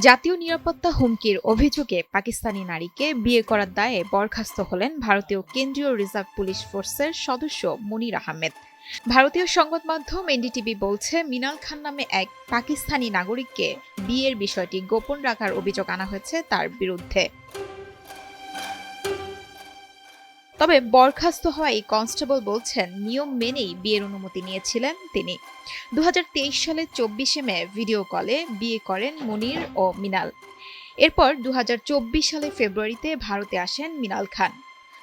জাতীয় নিরাপত্তা হুমকির অভিযোগে পাকিস্তানি নারীকে বিয়ে করার দায়ে বরখাস্ত হলেন ভারতীয় কেন্দ্রীয় রিজার্ভ পুলিশ ফোর্সের সদস্য মুনির আহমেদ। ভারতীয় সংবাদ মাধ্যম এনডিটিভি বলছে, মিনাল খান নামে এক পাকিস্তানি নাগরিককে বিয়ের বিষয়টি গোপন রাখার অভিযোগ আনা হয়েছে তার বিরুদ্ধে। তবে বরখাস্ত হওয়া এই কনস্টেবল বলছেন, নিয়ম মেনেই বিয়ের অনুমতি নিয়েছিলেন তিনি। 2023 সালের 24শে মে ভিডিও কলে বিয়ে করেন মুনির ও মিনাল। এরপর 2024 সালের ফেব্রুয়ারিতে ভারতে আসেন মিনাল খান।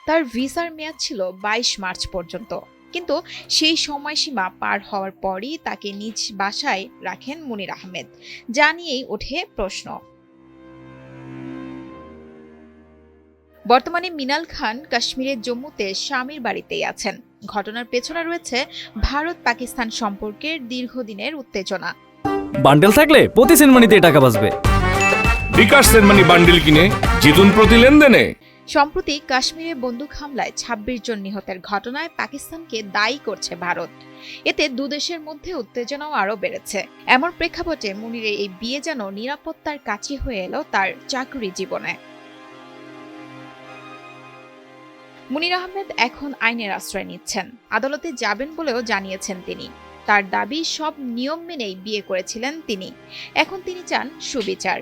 তার ভিসার মেয়াদ ছিল 22 মার্চ পর্যন্ত, কিন্তু সেই সময়সীমা পার হওয়ার পরই তাকে নিজ বাসায় রাখেন মুনির আহমেদ। যা নিয়েই ওঠে প্রশ্ন। বর্তমানে মিনাল খান কাশ্মীরের জম্মুতে স্বামীর বাড়িতেই আছেন। ঘটনার পেছনে রয়েছে ভারত পাকিস্তান সম্পর্কের দীর্ঘদিনের উত্তেজনা। বান্ডেল থাকলে প্রতি সেনমানিতে টাকা বাঁচবে। বিকাশ সেনমানি বান্ডেল কিনে জিতুন প্রতি লেনদেনে। সম্প্রতি কাশ্মীরে বন্দুক হামলায় 26 জন নিহতের ঘটনায় পাকিস্তানকে দায়ী করছে ভারত। এতে দুদেশের মধ্যে উত্তেজনাও আরও বেড়েছে। এমন প্রেক্ষাপটে মুনিরের এই বিয়ে যেন নিরাপত্তার কাছে হয়ে এলো তার চাকরি জীবনে। মুনির আহমেদ এখন আইনের আশ্রয় নিচ্ছেন। আদালতে যাবেন বলেও জানিয়েছেন তিনি। তার দাবি, সব নিয়ম মেনেই বিয়ে করেছিলেন তিনি। এখন তিনি চান সুবিচার।